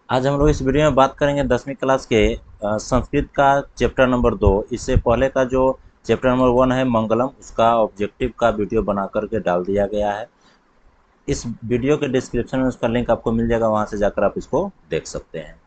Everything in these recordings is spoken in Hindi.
आज हम लोग इस वीडियो में बात करेंगे 10वीं क्लास के संस्कृत का चैप्टर नंबर 2। इससे पहले का जो चैप्टर नंबर 1 है मंगलम, उसका ऑब्जेक्टिव का वीडियो बना करके डाल दिया गया है। इस वीडियो के डिस्क्रिप्शन में उसका लिंक आपको मिल जाएगा, वहाँ से जाकर आप इसको देख सकते हैं।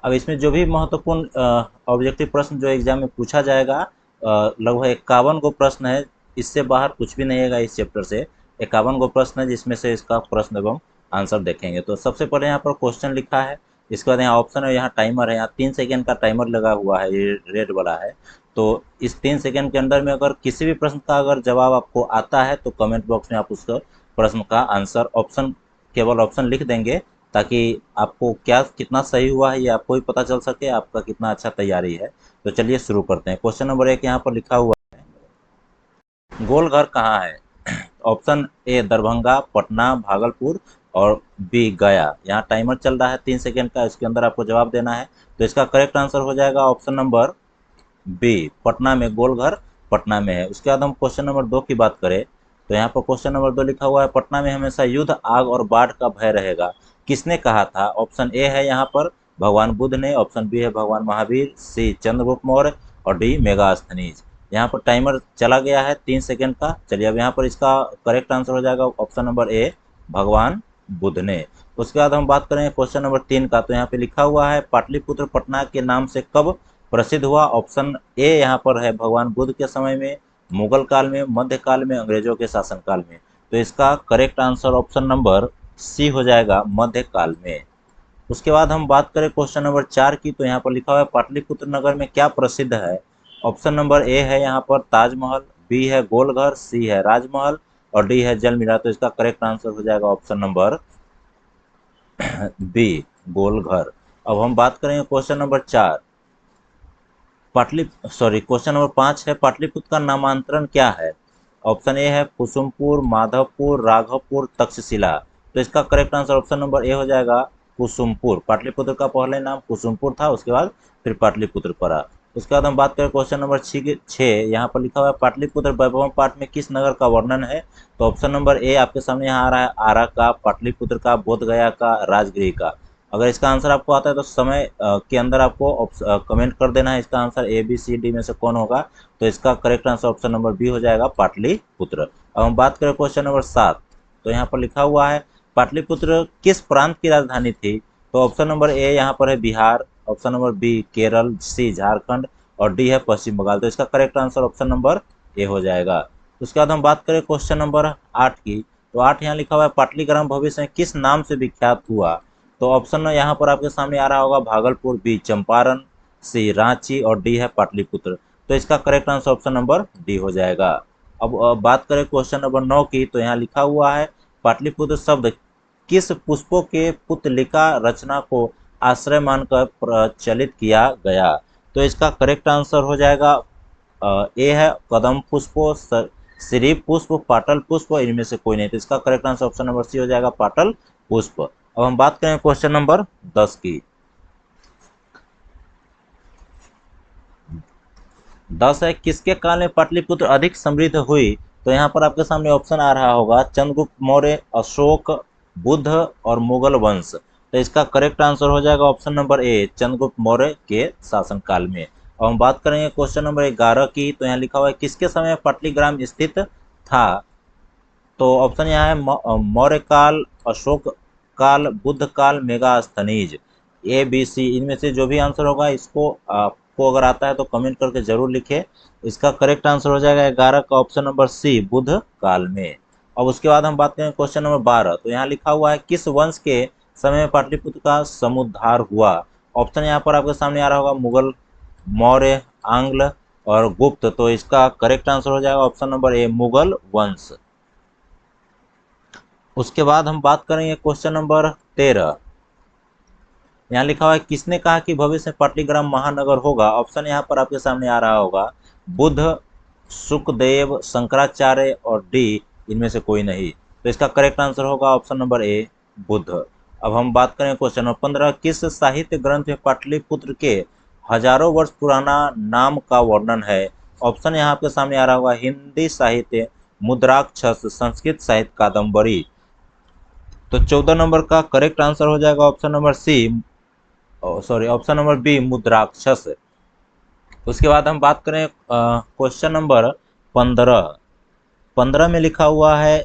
अब इसमें जो भी महत्वपूर्ण ऑब्जेक्टिव प्रश्न जो एग्जाम में पूछा जाएगा, लगभग 51 गो प्रश्न है। इससे बाहर कुछ भी नहीं है इस चैप्टर से। 51 गो प्रश्न है जिसमें से इसका प्रश्न एवं आंसर देखेंगे। तो सबसे पहले यहाँ पर क्वेश्चन लिखा है, इसके बाद यहाँ ऑप्शन है, यहाँ टाइमर है, यहाँ 3 सेकेंड का टाइमर लगा हुआ है, ये रेड वाला है। तो इस 3 सेकेंड के अंदर में अगर किसी भी प्रश्न का अगर जवाब आपको आता है तो कमेंट बॉक्स में आप उसका प्रश्न का आंसर ऑप्शन, केवल ऑप्शन लिख देंगे, ताकि आपको क्या कितना सही हुआ है ये आपको ही पता चल सके, आपका कितना अच्छा तैयारी है। तो चलिए शुरू करते हैं। क्वेश्चन नंबर 1 यहाँ पर लिखा हुआ है, गोल घर कहाँ है? ऑप्शन ए दरभंगा, पटना, भागलपुर और बी गया। यहाँ टाइमर चल रहा है 3 सेकेंड का, इसके अंदर आपको जवाब देना है। तो इसका करेक्ट आंसर हो जाएगा ऑप्शन नंबर बी, पटना में, गोलघर पटना में है। उसके बाद हम क्वेश्चन नंबर 2 की बात करें तो यहाँ पर क्वेश्चन नंबर 2 लिखा हुआ है, पटना में हमेशा युद्ध, आग और बाढ़ का भय रहेगा, किसने कहा था? ऑप्शन ए है यहाँ पर भगवान बुद्ध ने, ऑप्शन बी है भगवान महावीर, सी चंद्रगुप्त मौर्य और डी मेगास्थनीज। यहाँ पर टाइमर चला गया है 3 सेकेंड का। चलिए अब यहाँ पर इसका करेक्ट आंसर हो जाएगा ऑप्शन नंबर ए, भगवान बुद्ध ने। उसके बाद हम बात करें क्वेश्चन नंबर 3 का, तो यहाँ पे लिखा हुआ है, पाटलिपुत्र पटना के नाम से कब प्रसिद्ध हुआ? ऑप्शन ए यहाँ पर है भगवान बुद्ध के समय में, मुगल काल में, मध्यकाल में, अंग्रेजों के शासनकाल में। तो इसका correct answer option number C हो जाएगा, मध्यकाल में। उसके बाद हम बात करें क्वेश्चन नंबर 4 की, तो यहाँ पर लिखा हुआ है, पाटलिपुत्र नगर में क्या प्रसिद्ध है? ऑप्शन नंबर ए है यहाँ पर ताजमहल, बी है गोलघर, सी है राजमहल और डी है जल मीनार। तो इसका करेक्ट आंसर हो जाएगा ऑप्शन नंबर बी, गोलघर। अब हम बात करेंगे क्वेश्चन नंबर 4, क्वेश्चन नंबर 5 है, पाटलिपुत्र का नामांतरण क्या है? ऑप्शन ए है कुसुमपुर, माधवपुर, राघवपुर, तक्षशिला। तो इसका correct answer option number A हो जाएगा, कुसुमपुर। पाटलिपुत्र का पहले नाम कुसुमपुर था, उसके बाद फिर पाटलिपुत्र पड़ा। उसके बाद हम बात करें क्वेश्चन नंबर 6, यहाँ पर लिखा हुआ है, पाटलिपुत्र वैभवम पाठ में किस नगर का वर्णन है? तो ऑप्शन नंबर ए आपके सामने यहाँ आ रहा है, आरा का, पाटलिपुत्र का, बोधगया का, राजगृह का। अगर इसका आंसर आपको आता है तो समय के अंदर आपको कमेंट कर देना है इसका answer A B C D में से कौन होगा। तो इसका correct answer option number B हो जाएगा, पाटलिपुत्र। अब हम बात करें क्वेश्चन नंबर 7, तो यहाँ पर लिखा हुआ है, पाटलिपुत्र किस प्रांत की राजधानी थी? तो ऑप्शन नंबर ए यहाँ पर है Bihar, option number B Kerala, C Jharkhand और डी है पश्चिम बंगाल। तो इसका correct answer option number A हो जाएगा। उसके बाद हम बात करें क्वेश्चन नंबर 8 की, तो 8 यहाँ लिखा हुआ है, पाटलिग्राम भविष्य में किस नाम से विख्यात हुआ? तो ऑप्शन यहाँ पर आपके सामने आ रहा होगा, भागलपुर, बी चंपारण, सी रांची और डी है पाटलिपुत्र। तो इसका correct answer option number D हो जाएगा। अब बात करें क्वेश्चन नंबर 9 की, तो यहाँ लिखा हुआ है, पाटलिपुत्र शब्द किस पुष्पों के पुतलिका रचना को आश्रय मानकर प्रचलित किया गया? तो इसका करेक्ट आंसर हो जाएगा ए है कदम पुष्पो, श्री पुष्प, पाटल पुष्प, इनमें से कोई नहीं। तो इसका correct answer option number C हो जाएगा, पाटल पुष्प। अब हम बात करें क्वेश्चन नंबर 10 की। 10 है, किसके काल में पाटलिपुत्र अधिक समृद्ध हुई? तो यहाँ पर आपके सामने ऑप्शन आ रहा होगा, चंद्रगुप्त मौर्य, अशोक, बुद्ध और मुगल वंश। तो इसका करेक्ट आंसर हो जाएगा ऑप्शन नंबर ए, चंद्रगुप्त मौर्य के शासनकाल में। अब हम बात करेंगे क्वेश्चन नंबर 11 की, तो यहाँ लिखा हुआ है, किसके समय पाटलिग्राम स्थित था? तो ऑप्शन यहाँ है मौर्य काल, अशोक काल, बुद्ध काल, मेगास्थनीज। ए बी सी इनमें से जो भी आंसर होगा, इसको आपको अगर आता है तो कमेंट करके जरूर लिखे। इसका करेक्ट आंसर हो जाएगा 11 का ऑप्शन नंबर सी, बुद्ध काल में। अब उसके बाद हम बात करें क्वेश्चन नंबर 12, तो यहाँ लिखा हुआ है, किस वंश के समय में पाटलिपुत्र का समुद्धार हुआ? ऑप्शन यहाँ पर आपके सामने आ रहा होगा, मुगल, मौर्य, आंग्ल और गुप्त। तो इसका करेक्ट आंसर हो जाएगा ऑप्शन नंबर ए, मुगल वंश। उसके बाद हम बात करेंगे क्वेश्चन नंबर 13, यहाँ लिखा हुआ है, किसने कहा कि भविष्य में पाटलिग्राम महानगर होगा? ऑप्शन यहाँ पर आपके सामने आ रहा होगा, बुद्ध, सुखदेव, शंकराचार्य और डी इनमें से कोई नहीं। तो इसका करेक्ट आंसर होगा ऑप्शन नंबर ए, बुद्ध। अब हम बात करें क्वेश्चन नंबर 15, किस साहित्य ग्रंथ में पाटलिपुत्र के हजारों वर्ष पुराना नाम का वर्णन है? ऑप्शन यहाँ आपके सामने आ रहा होगा, हिंदी साहित्य, मुद्राक्षस, संस्कृत साहित्य, कादम्बरी। तो 14 नंबर का करेक्ट आंसर हो जाएगा option number C, sorry, option number B Mudrarakshasa. उसके बाद हम बात करें क्वेश्चन नंबर 15। 15 में लिखा हुआ है,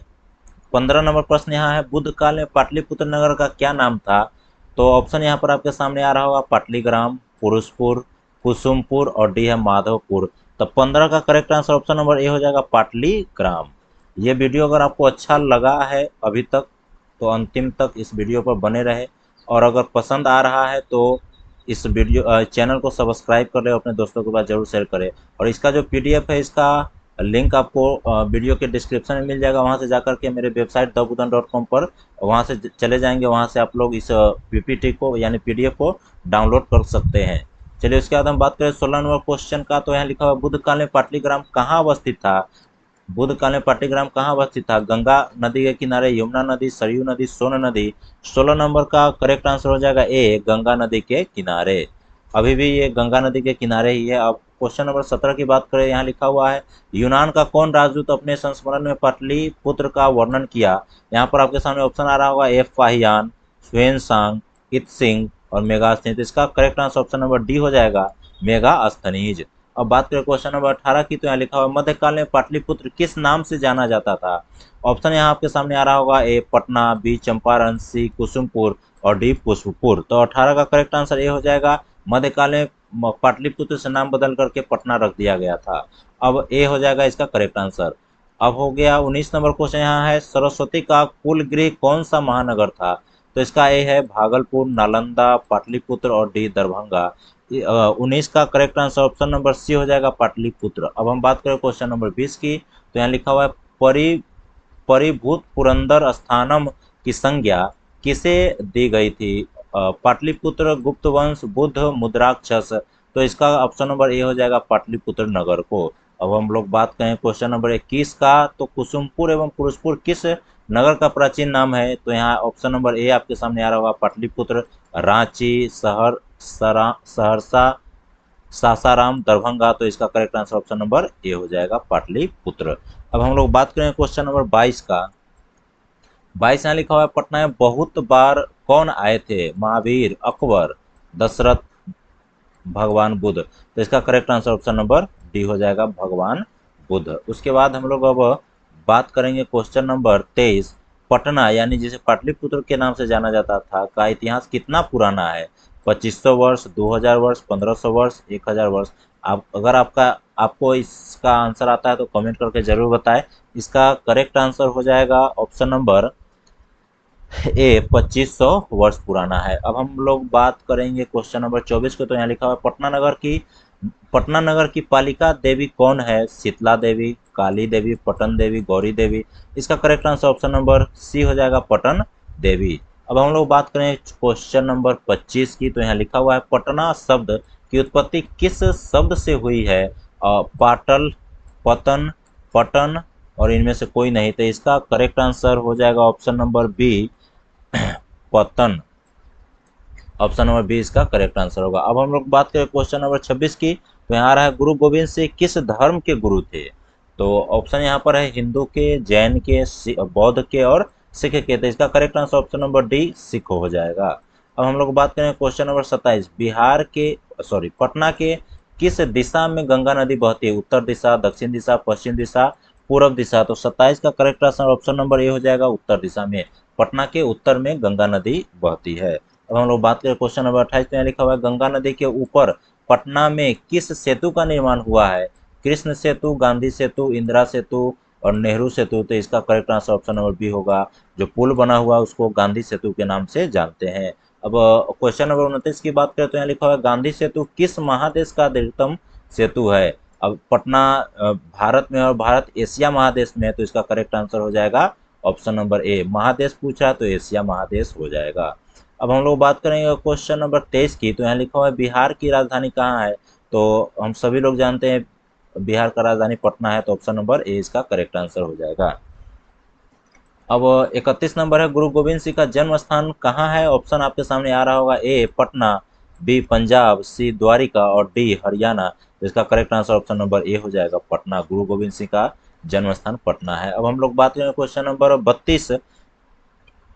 15 नंबर प्रश्न यहाँ है, बुद्ध काल में पाटलिपुत्र नगर का क्या नाम था? तो ऑप्शन यहाँ पर आपके सामने आ रहा होगा, पाटलीग्राम, पुरुषपुर, कुसुमपुर और डी है माधवपुर। तो 15 का correct answer option number A हो जाएगा, पाटलीग्राम। ये वीडियो अगर आपको अच्छा लगा है अभी तक तो अंतिम तक इस वीडियो पर बने रहे, और अगर पसंद आ रहा है तो इस वीडियो चैनल को सब्सक्राइब कर ले, अपने दोस्तों के पास जरूर शेयर करें। और इसका जो पीडीएफ है, इसका लिंक आपको वीडियो के डिस्क्रिप्शन में मिल जाएगा, वहाँ से जाकर के मेरे वेबसाइट thebudan.com पर वहाँ से चले जाएंगे, वहाँ से आप लोग इस पीपीटी को यानी पीडीएफ को डाउनलोड कर सकते हैं। चलिए उसके बाद हम बात करें 16 नंबर क्वेश्चन का। तो यहाँ लिखा हुआ, बुद्ध काल में पाटलीग्राम कहाँ अवस्थित था? बुद्ध काल में पाटलीग्राम कहाँ अवस्थित था? गंगा नदी के किनारे, यमुना नदी, सरयू नदी, सोन नदी। 16 नंबर का करेक्ट आंसर हो जाएगा ए, गंगा नदी के किनारे। अभी भी ये गंगा नदी के किनारे ही है। अब क्वेश्चन नंबर 17 की बात करें, यहाँ लिखा हुआ है, यूनान का कौन राजदूत अपने संस्मरण में पाटलिपुत्र का वर्णन किया? यहाँ पर आपके सामने ऑप्शन आ रहा होगा, एफ फाहियान, ह्वेनसांग, इत्सिंग और मेगास्थनीज। इसका correct answer option number D हो जाएगा, मेगास्थनीज। अब बात करें क्वेश्चन नंबर 18 की। तो यहाँ लिखा हुआ, मध्यकाल में पाटलिपुत्र किस नाम से जाना जाता था? ऑप्शन यहाँ आपके सामने आ रहा होगा, ए पटना, बी चंपारण, सी कुसुमपुर और डी पुष्पपुर। तो 18 का करेक्ट आंसर ये हो जाएगा, मध्यकाल में पाटलिपुत्र से नाम बदल करके पटना रख दिया गया था। अब ए हो जाएगा इसका करेक्ट आंसर। अब हो गया 19 नंबर क्वेश्चन, यहाँ है, सरस्वती का कुल गृह कौन सा महानगर था? तो इसका ए है भागलपुर, नालंदा, पाटलिपुत्र और डी दरभंगा। 19 का correct answer option number C हो जाएगा, पाटलिपुत्र। अब हम बात करें क्वेश्चन नंबर 20 की। तो यहाँ लिखा हुआ है, परिभूत पुरंदर स्थानम की संज्ञा किसे दी गई थी? पाटलिपुत्र, गुप्त वंश, बुद्ध, मुद्राक्षस। तो इसका ऑप्शन नंबर ए हो जाएगा, पाटलिपुत्र नगर को। अब हम लोग बात करें क्वेश्चन नंबर 21 का। तो कुसुमपुर एवं पुरुषपुर किस नगर का प्राचीन नाम है? तो यहाँ ऑप्शन नंबर ए आपके सामने आ रहा होगा, पाटलिपुत्र, रांची, सहरसा, सासाराम, दरभंगा। तो इसका correct answer option number A हो जाएगा, पाटलिपुत्र। अब हम लोग बात करें क्वेश्चन नंबर 22 का। 22 यहाँ लिखा हुआ है, पटना में बहुत बार कौन आए थे? महावीर, अकबर, दशरथ, भगवान बुद्ध। तो इसका correct answer option number D हो जाएगा, भगवान बुद्ध। उसके बाद हम लोग अब बात करेंगे क्वेश्चन नंबर 23। पटना यानी जिसे पाटलिपुत्र के नाम से जाना जाता था का इतिहास कितना पुराना है? 2500 वर्ष, 2000 वर्ष, 1500 वर्ष, 1000 वर्ष। आप अगर आपको इसका आंसर आता है तो कमेंट करके जरूर बताएं। इसका करेक्ट आंसर हो जाएगा ऑप्शन नंबर ए, 2500 वर्ष पुराना है। अब हम लोग बात करेंगे क्वेश्चन नंबर 24 को। तो यहाँ लिखा हुआ है, पटना नगर की पालिका देवी कौन है? शीतला देवी, काली देवी, पटन देवी, गौरी देवी। इसका correct answer option number C हो जाएगा, पटन देवी। अब हम लोग बात करें क्वेश्चन नंबर 25 की। तो यहाँ लिखा हुआ है, पटना शब्द की उत्पत्ति किस शब्द से हुई है? पाटल, पतन, पटन और इनमें से कोई नहीं। तो इसका करेक्ट आंसर हो जाएगा ऑप्शन नंबर बी, पतन। ऑप्शन नंबर बी इसका करेक्ट आंसर होगा। अब हम लोग बात करें क्वेश्चन नंबर 26 की। तो यहाँ आ रहा है, गुरु गोविंद सिंह किस धर्म के गुरु थे? तो ऑप्शन यहाँ पर है, हिंदू के, जैन के, बौद्ध के और सिख के। तो इसका correct answer option number D, Sikh हो जाएगा। अब हम लोग बात करें क्वेश्चन नंबर 27। पटना के किस दिशा में गंगा नदी बहती है? उत्तर दिशा, दक्षिण दिशा, पश्चिम दिशा, पूर्व दिशा। तो 27 का correct answer option number A हो जाएगा, उत्तर दिशा में। पटना के उत्तर में गंगा नदी बहती है। अब हम लोग बात करें क्वेश्चन नंबर 28 में लिखा हुआ है, गंगा नदी के ऊपर पटना में किस सेतु का निर्माण हुआ है? कृष्ण सेतु, गांधी सेतु, इंदिरा सेतु और नेहरू सेतु। तो इसका correct answer option number B होगा, जो पुल बना हुआ है उसको गांधी सेतु के नाम से जानते हैं। अब क्वेश्चन नंबर 29 की बात करें। तो यहाँ लिखा हुआ है, गांधी सेतु किस महादेश का दीर्घतम सेतु है? अब पटना भारत में और भारत एशिया महादेश में है। तो इसका करेक्ट आंसर हो जाएगा ऑप्शन नंबर ए, महादेश पूछा तो एशिया महादेश हो जाएगा। अब हम लोग बात करेंगे क्वेश्चन नंबर 23 की। तो यहाँ लिखा हुआ है, बिहार की राजधानी कहाँ है? तो हम सभी लोग जानते हैं बिहार का राजधानी पटना है। तो ऑप्शन नंबर ए इसका करेक्ट आंसर हो जाएगा। अब 31 नंबर है, गुरु गोविंद सिंह का जन्म स्थान कहाँ है? ऑप्शन आपके सामने आ रहा होगा, ए पटना, बी पंजाब, सी द्वारिका और डी हरियाणा। तो इसका correct answer option number A हो जाएगा, पटना। गुरु गोविंद सिंह का जन्म स्थान पटना है। अब हम लोग बात करें क्वेश्चन नंबर 32।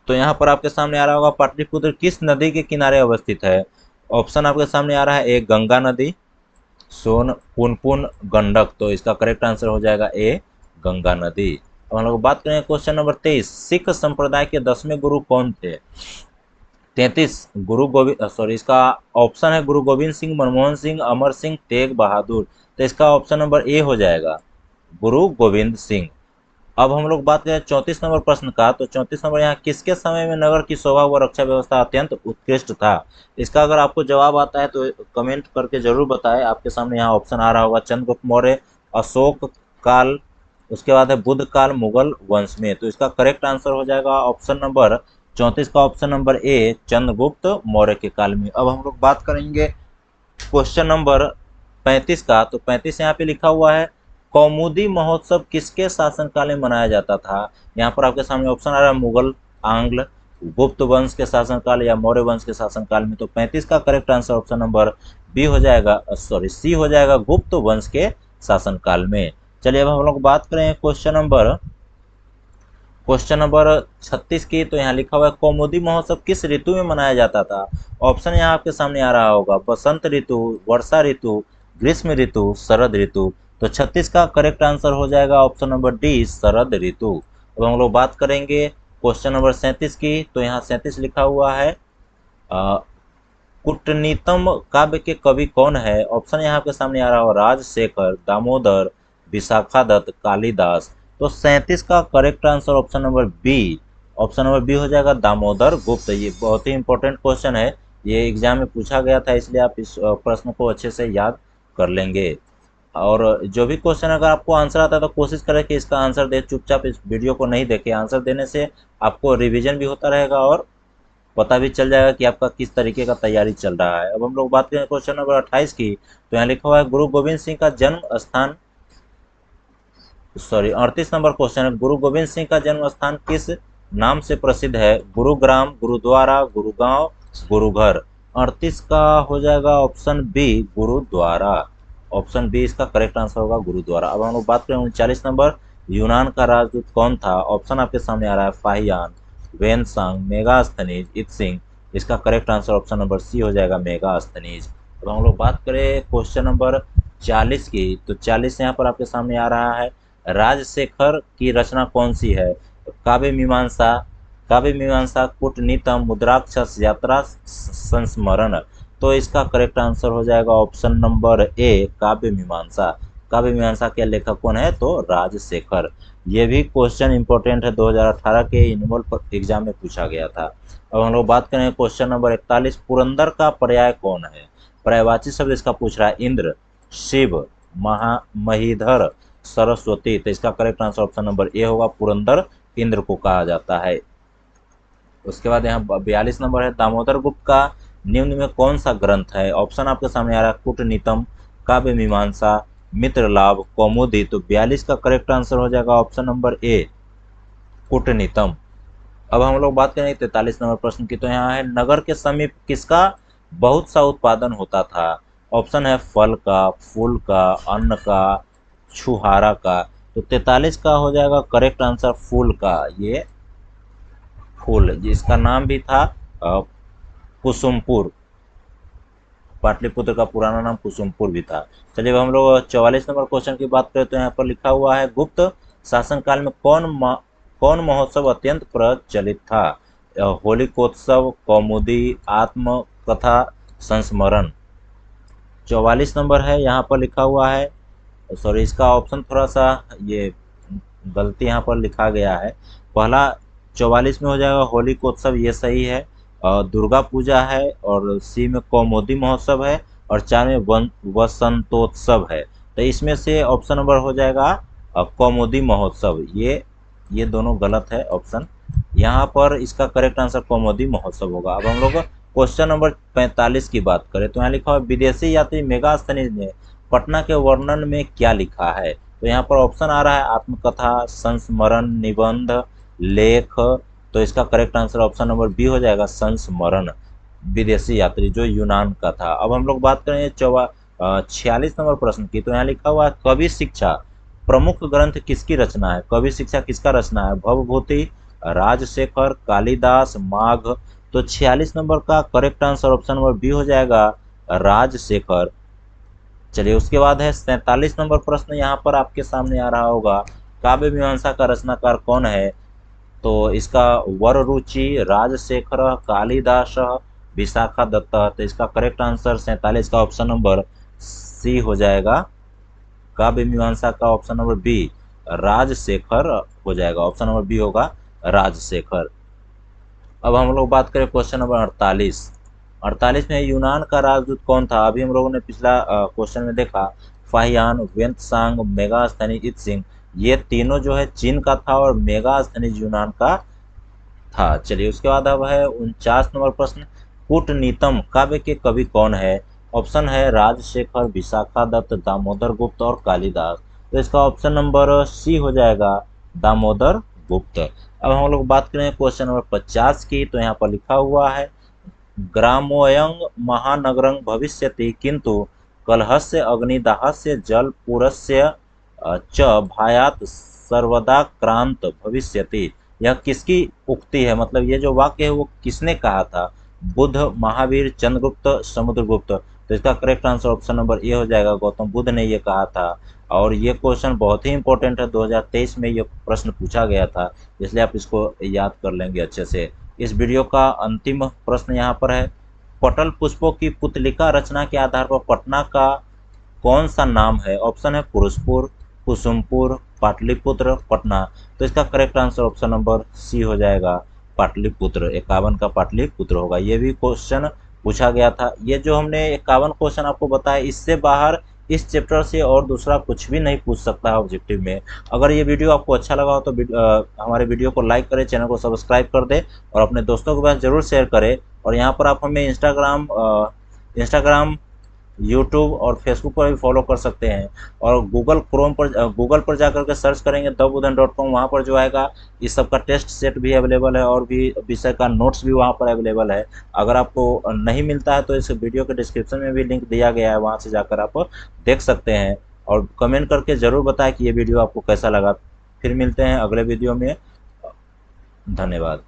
तो यहाँ पर आपके सामने आ रहा होगा, पाटलिपुत्र किस नदी के किनारे अवस्थित है? ऑप्शन आपके सामने आ रहा है ए गंगा नदी, सोन, पुनपुन, गंडक। तो इसका करेक्ट आंसर हो जाएगा ए गंगा नदी। अब हम लोग बात करें क्वेश्चन नंबर 23, सिख संप्रदाय के 10वें गुरु कौन थे? 33 गुरु गोविंद, सॉरी, इसका ऑप्शन है गुरु गोविंद सिंह, मनमोहन सिंह, अमर सिंह, तेग बहादुर। तो इसका ऑप्शन नंबर ए हो जाएगा गुरु गोविंद सिंह। अब हम लोग बात करें 34 नंबर प्रश्न का, तो 34 नंबर यहाँ, किसके समय में नगर की शोभा व रक्षा व्यवस्था अत्यंत उत्कृष्ट था? इसका अगर आपको जवाब आता है तो कमेंट करके जरूर बताएं। आपके सामने यहाँ ऑप्शन आ रहा होगा, चंद्रगुप्त मौर्य, अशोक काल, उसके बाद है बुद्ध काल, मुगल वंश में। तो इसका करेक्ट आंसर हो जाएगा ऑप्शन नंबर 34 का ऑप्शन नंबर ए, चंद्रगुप्त मौर्य के काल में। अब हम लोग बात करेंगे क्वेश्चन नंबर 35 का, तो 35 यहाँ पे लिखा हुआ है, कौमुदी महोत्सव किसके शासनकाल में मनाया जाता था? यहाँ पर आपके सामने ऑप्शन आ रहा है, मुगल, आंग्ल, गुप्त वंश के शासनकाल या मौर्य वंश के शासनकाल में। तो 35 का correct answer option number B हो जाएगा, सॉरी सी हो जाएगा, गुप्त वंश के शासनकाल में। चलिए अब हम लोग बात करें क्वेश्चन नंबर 36 की, तो यहाँ लिखा हुआ है, कौमुदी महोत्सव किस ऋतु में मनाया जाता था? ऑप्शन यहाँ आपके सामने आ रहा होगा, बसंत ऋतु, वर्षा ऋतु, ग्रीष्म ऋतु, शरद ऋतु। तो 36 का करेक्ट आंसर हो जाएगा ऑप्शन नंबर डी, शरद ऋतु। अब हम लोग बात करेंगे क्वेश्चन नंबर 37 की, तो यहाँ 37 लिखा हुआ है, कुटनीतम काव्य के कवि कौन है? ऑप्शन यहाँ आपके सामने आ रहा हो, राजशेखर, दामोदर, विशाखा दत्त, कालिदास। तो 37 का correct answer option number B, option number B हो जाएगा, दामोदर गुप्त। ये बहुत ही इंपॉर्टेंट क्वेश्चन है, ये एग्जाम में पूछा गया था, इसलिए आप इस प्रश्न को अच्छे से याद कर लेंगे। और जो भी क्वेश्चन अगर आपको आंसर आता है तो कोशिश करें कि इसका आंसर दे, चुपचाप इस वीडियो को नहीं देखें। आंसर देने से आपको रिवीजन भी होता रहेगा और पता भी चल जाएगा कि आपका किस तरीके का तैयारी चल रहा है। अब हम लोग बात करें क्वेश्चन नंबर 28 की, तो यहाँ लिखा हुआ है, गुरु गोविंद सिंह का जन्म स्थान, सॉरी 38 नंबर क्वेश्चन है, गुरु गोविंद सिंह का जन्म स्थान किस नाम से प्रसिद्ध है? गुरुग्राम, गुरुद्वारा, गुरुगांव, गुरुघर। 38 का हो जाएगा option B, gurdwara. Option B इसका करेक्ट आंसर होगा, गुरुद्वारा। अब हम लोग बात करें 39 नंबर, यूनान का राजदूत कौन था? ऑप्शन आपके सामने आ रहा है, फाहियान, वेनसांग, मेगास्थनीज, इत्सिंग। इसका correct answer option number C हो जाएगा, मेगास्थनीज। अब हम लोग बात करें क्वेश्चन नंबर 40 की, तो 40 यहाँ पर आपके सामने आ रहा है, राजशेखर की रचना कौन सी है? काव्य मीमांसा, काव्य मीमांसा, कूटनीतम, मुद्राक्षस, यात्रा संस्मरण। तो इसका करेक्ट आंसर हो जाएगा ऑप्शन नंबर ए, काव्य मीमांसा। काव्य मीमांसा के लेखक कौन है? तो राजशेखर। ये भी क्वेश्चन इंपॉर्टेंट है, 2018 के एनुअल एग्जाम में पूछा गया था। अब हम लोग बात करें क्वेश्चन नंबर 41, पुरंदर का पर्याय कौन है? पर्यायवाची शब्द इसका पूछ रहा है, इंद्र, शिव, महीधर, सरस्वती। तो इसका करेक्ट आंसर ऑप्शन नंबर ए होगा, पुरंदर इंद्र को कहा जाता है। उसके बाद यहाँ 42 नंबर है, दामोदर गुप्त का निम्न में कौन सा ग्रंथ है? ऑप्शन आपके सामने आ रहा है, कूटनीतम, काव्य मीमांसा, मित्रलाभ, कौमुदी। तो 42 का करेक्ट आंसर हो जाएगा ऑप्शन नंबर ए, कूटनीतम। अब हम लोग बात करेंगे 43 नंबर प्रश्न की, तो यहाँ है, नगर के समीप किसका बहुत सा उत्पादन होता था? ऑप्शन है, फल का, फूल का, अन्न का, छुहारा का। तो 43 का हो जाएगा करेक्ट आंसर, फूल का। ये फूल जिसका नाम भी था कुसुमपुर, पाटलिपुत्र का पुराना नाम कुसुमपुर भी था। चलिए हम लोग 44 नंबर क्वेश्चन की बात करें, तो यहाँ पर लिखा हुआ है, गुप्त शासनकाल में कौन महोत्सव अत्यंत प्रचलित था? होलिकोत्सव, कौमुदी, आत्म कथा, संस्मरण। 44 नंबर है, यहाँ पर लिखा हुआ है, सॉरी इसका ऑप्शन थोड़ा सा ये गलती यहाँ पर लिखा गया है। पहला 44 में हो जाएगा होलिकोत्सव, ये सही है। दुर्गा पूजा है, और सी में कौमुदी महोत्सव है, और 4 में वसंतोत्सव है। तो इसमें से ऑप्शन नंबर हो जाएगा कौमुदी महोत्सव। ये दोनों गलत है ऑप्शन, यहाँ पर इसका करेक्ट आंसर कौमुदी महोत्सव होगा। अब हम लोग क्वेश्चन नंबर 45 की बात करें, तो यहाँ लिखा हुआ, विदेशी यात्री मेगास्थनीज ने पटना के वर्णन में क्या लिखा है? तो यहाँ पर ऑप्शन आ रहा है, आत्मकथा, संस्मरण, निबंध, लेख। तो इसका correct answer option number B हो जाएगा, संस्मरण। विदेशी यात्री जो यूनान का था। अब हम लोग बात करें 46 नंबर प्रश्न की, तो यहाँ लिखा हुआ है, कवि शिक्षा प्रमुख ग्रंथ किसकी रचना है? कवि शिक्षा किसका रचना है? भवभूति, राजशेखर, कालिदास, माघ, तो 46 नंबर का correct answer option number B हो जाएगा, राजशेखर। चलिए उसके बाद है 47 नंबर प्रश्न, यहाँ पर आपके सामने आ रहा होगा, काव्य मीमांसा का रचनाकार कौन है? तो इसका वर रुचि, राजशेखर, कालिदास, विशाखा दत्त। तो इसका करेक्ट आंसर 47 का ऑप्शन नंबर सी हो जाएगा, काव्य मीमांसा का ऑप्शन नंबर बी, राजशेखर हो जाएगा। ऑप्शन नंबर बी होगा राजशेखर। अब हम लोग बात करें क्वेश्चन नंबर 48। 48 में यूनान का राजदूत कौन था? अभी हम लोगों ने पिछला क्वेश्चन में देखा, फाहियान, वेंतसांग, मेगास्थनीज इत्सिंग, ये तीनों जो है चीन का था और मेगास्थनीज यूनान का था। चलिए उसके बाद अब है 49 नंबर प्रश्न, कूटनीतम काव्य के कवि कौन है? ऑप्शन है राजशेखर, विशाखा दत्त, दामोदर गुप्त और कालिदास। तो इसका ऑप्शन नंबर सी हो जाएगा, दामोदर गुप्त। अब हम लोग बात करें क्वेश्चन नंबर 50 की, तो यहाँ पर लिखा हुआ है, ग्रामोऽयं महानगरं भविष्यति किंतु कलहस्य अग्निदाहस्य जलपूरस्य च भयात् सर्वदा क्रांत भविष्यति। यह किसकी उक्ति है? मतलब ये जो वाक्य है वो किसने कहा था? बुद्ध, महावीर, चंद्रगुप्त, समुद्रगुप्त। तो इसका correct answer option number A हो जाएगा, गौतम बुद्ध ने ये कहा था। और ये क्वेश्चन बहुत ही इंपॉर्टेंट है, 2023 में ये प्रश्न पूछा गया था, इसलिए आप इसको याद कर लेंगे अच्छे से। इस वीडियो का अंतिम प्रश्न यहाँ पर है, पटल पुष्पों की पुतलिका रचना के आधार पर पटना का कौन सा नाम है? ऑप्शन है पुरुषपुर, कुसुमपुर, पाटलिपुत्र, पटना। तो इसका correct answer option number C हो जाएगा, पाटलिपुत्र। 51 का पाटलिपुत्र होगा। ये भी क्वेश्चन पूछा गया था। ये जो हमने 51 क्वेश्चन आपको बताया, इससे बाहर इस चैप्टर से और दूसरा कुछ भी नहीं पूछ सकता है ऑब्जेक्टिव में। अगर ये वीडियो आपको अच्छा लगा हो तो हमारे वीडियो को लाइक करें, चैनल को सब्सक्राइब कर दें और अपने दोस्तों के पास जरूर शेयर करें। और यहाँ पर आप हमें इंस्टाग्राम, यूट्यूब और फेसबुक पर भी फॉलो कर सकते हैं। और गूगल पर जाकर के सर्च करेंगे thebuddhan.com, वहाँ पर जो आएगा इस सब का टेस्ट सेट भी अवेलेबल है और भी विषय का नोट्स भी वहाँ पर अवेलेबल है। अगर आपको नहीं मिलता है तो इस वीडियो के डिस्क्रिप्शन में भी लिंक दिया गया है, वहाँ से जाकर आप देख सकते हैं। और कमेंट करके ज़रूर बताएं कि ये वीडियो आपको कैसा लगा। फिर मिलते हैं अगले वीडियो में। धन्यवाद।